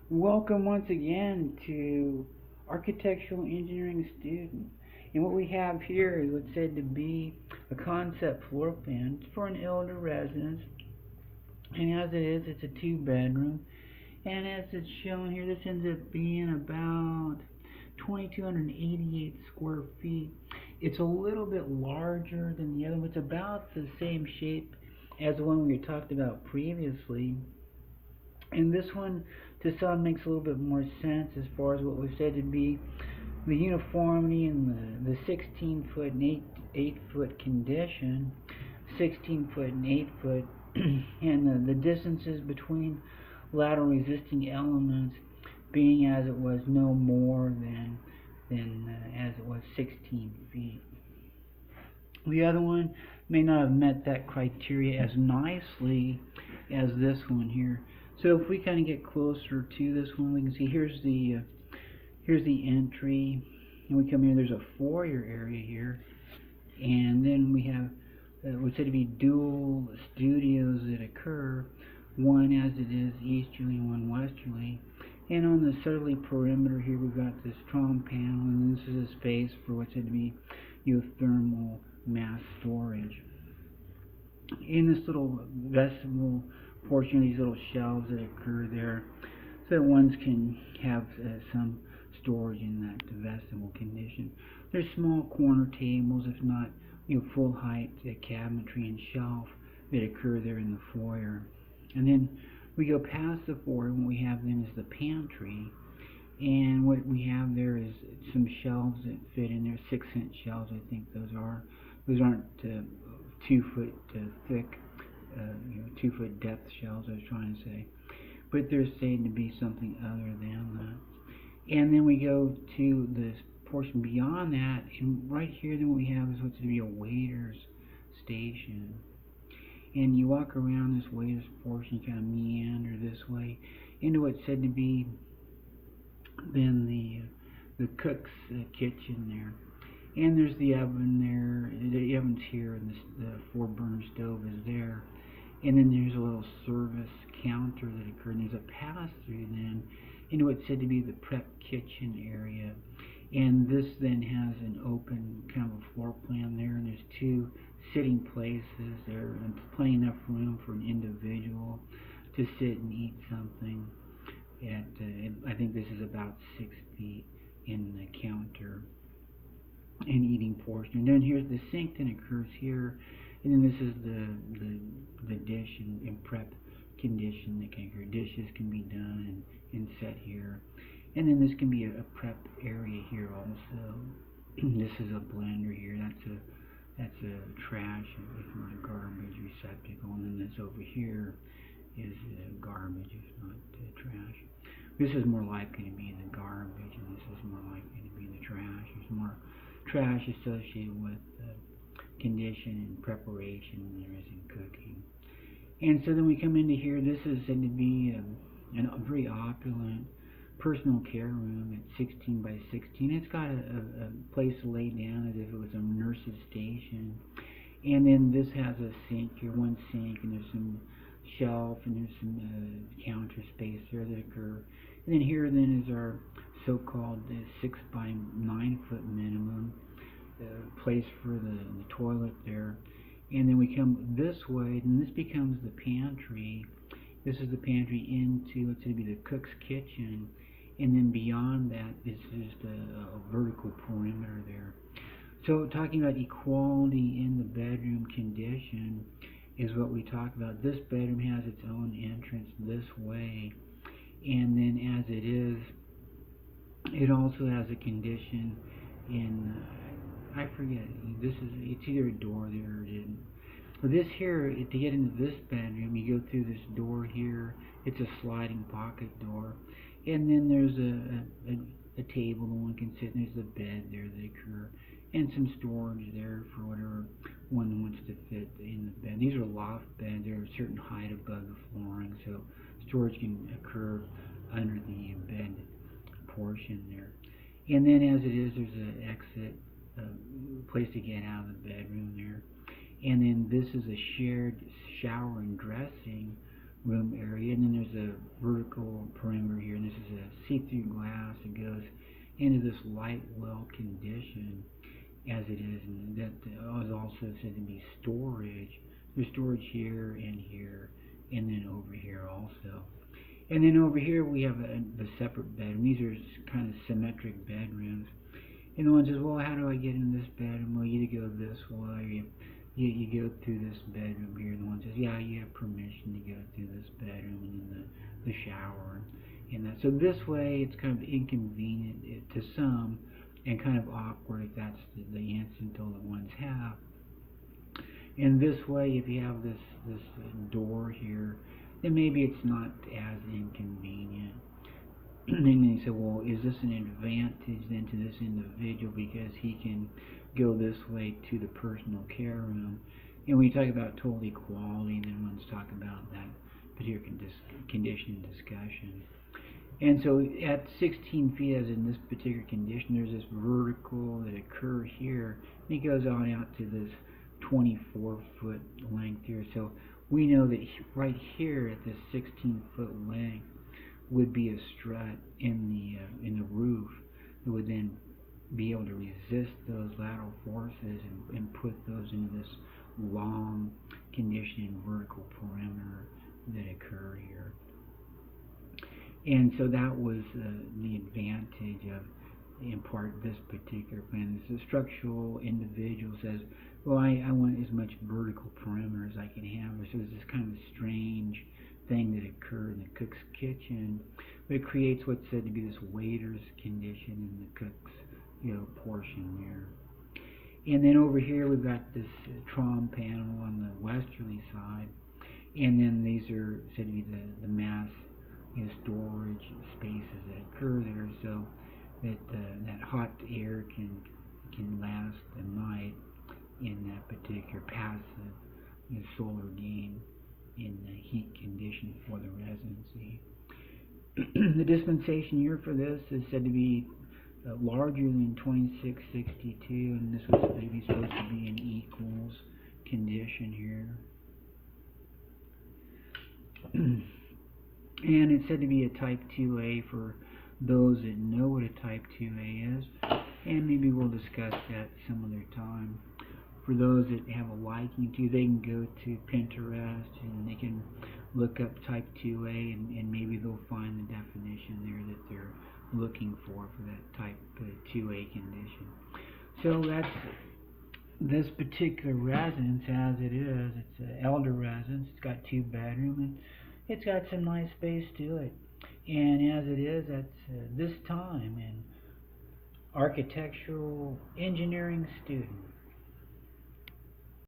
Welcome once again to Architectural Engineering Student. And what we have here is what's said to be a concept floor plan for an elder residence. And as it is, it's a two-bedroom. And as it's shown here, this ends up being about 2,288 square feet. It's a little bit larger than the other one. It's about the same shape as the one we talked about previously. And this one, to some, makes a little bit more sense as far as what was said to be the uniformity in the 16 foot and 8 foot condition, 16 foot and 8 foot, and the distances between lateral resisting elements being as it was no more than as it was 16 feet. The other one may not have met that criteria as nicely as this one here. So if we kind of get closer to this one, we can see here's the entry, and we come here. There's a foyer area here, and then we have what's said to be dual studios that occur, one as it is easterly, one westerly. And on the southerly perimeter here, we've got this trom panel, and this is a space for what's said to be geothermal mass storage. In this little vestibule portion, of these little shelves that occur there, so that ones can have some storage in that vestibule condition. There's small corner tables, if not full height cabinetry and shelf that occur there in the foyer. And then we go past the foyer, and what we have then is the pantry. And what we have there is some shelves that fit in there, 6-inch shelves, I think those are. Those aren't 2 foot thick, 2 foot depth shelves, I was trying to say. But they're saying to be something other than that. And then we go to this portion beyond that, and right here then what we have is what's to be a waiter's station. And you walk around this waiter's portion, kind of meander this way into what's said to be then the cook's kitchen there. And there's the oven there. The oven's here, and the 4-burner stove is there. And then there's a little service counter that occurred. And there's a pass-through then into what's said to be the prep kitchen area. And this then has an open kind of a floor plan there, and there's 2 sitting places there, and plenty enough room for an individual to sit and eat something. I think this is about 6 feet in the counter and eating portion. And then here's the sink that occurs here, and then this is the dish and prep condition that can occur. Dishes can be done and set here, and then this can be a prep area here also. This is a blender here. That's a trash, if not a garbage receptacle, and then this over here is garbage, if not trash. This is more likely to be the garbage, and this is more likely to be the trash. There's more trash associated with condition and preparation than there is in cooking. And so then we come into here. This is said to be a very opulent personal care room at 16 by 16. It's got a place to lay down as if it was a nurse's station. And then this has a sink here, one sink, and there's some shelf, and there's some counter space there that occur. And then here then is our so-called 6 by 9 foot minimum place for the toilet there. And then we come this way, and this becomes the pantry. This is the pantry into what's going to be the cook's kitchen, and then beyond that is just a vertical perimeter there. So talking about equality in the bedroom condition is what we talked about. This bedroom has its own entrance this way, and then as it is, it also has a condition in I forget. It's either a door there or it isn't. But this here, to get into this bedroom, you go through this door here. It's a sliding pocket door, and then there's a table that one can sit. And there's a bed there that occur, and some storage there for whatever one wants to fit in the bed. These are loft beds. They're a certain height above the flooring, so storage can occur under the bed portion there. And then as it is, there's an exit place to get out of the bedroom there. And then this is a shared shower and dressing room area, and then there's a vertical perimeter here, and this is a see-through glass that goes into this light well condition as it is, and that is also said to be storage. There's storage here, and then over here also. And then over here we have the separate bedroom. These are kind of symmetric bedrooms. And the one says, well, how do I get in this bedroom? Well, you go this way, you go through this bedroom here. And the one says, yeah, you have permission to go through this bedroom and then the shower and that. So this way, it's kind of inconvenient to some and kind of awkward if that's the incidental that ones have. And this way, if you have this door here, then maybe it's not as inconvenient. And then you say, well, is this an advantage then to this individual because he can go this way to the personal care room? And when you talk about total equality, then one's talk about that particular condition discussion. And so at 16 feet, as in this particular condition, there's this vertical that occurs here, and it goes on out to this 24-foot length here. So we know that right here at this 16-foot length would be a strut in the roof that would then be able to resist those lateral forces and put those into this long conditioning vertical perimeter that occur here. And so that was the advantage of, in part, this particular plan. The structural individual says, well, I want as much vertical perimeter as I can have. So there's this kind of strange thing that occurred in the cook's kitchen, but it creates what's said to be this waiter's condition in the cook's portion there. And then over here we've got this trom panel on the westerly side, and then these are said to be the mass storage spaces that occur there, so that that hot air can last a night in that particular passive solar gain in the heat condition for the residency. The dispensation year for this is said to be larger than 2662, and this was maybe supposed to be an equals condition here. And it's said to be a type 2A for those that know what a type 2A is, and maybe we'll discuss that some other time. For those that have a liking to, they can go to Pinterest and they can look up type 2A, and maybe they'll find the definition there that they're looking for that type 2A condition. So that's this particular residence as it is. It's an elder residence. It's got 2 bedrooms, and it's got some nice space to it. And as it is, that's this time an architectural engineering student.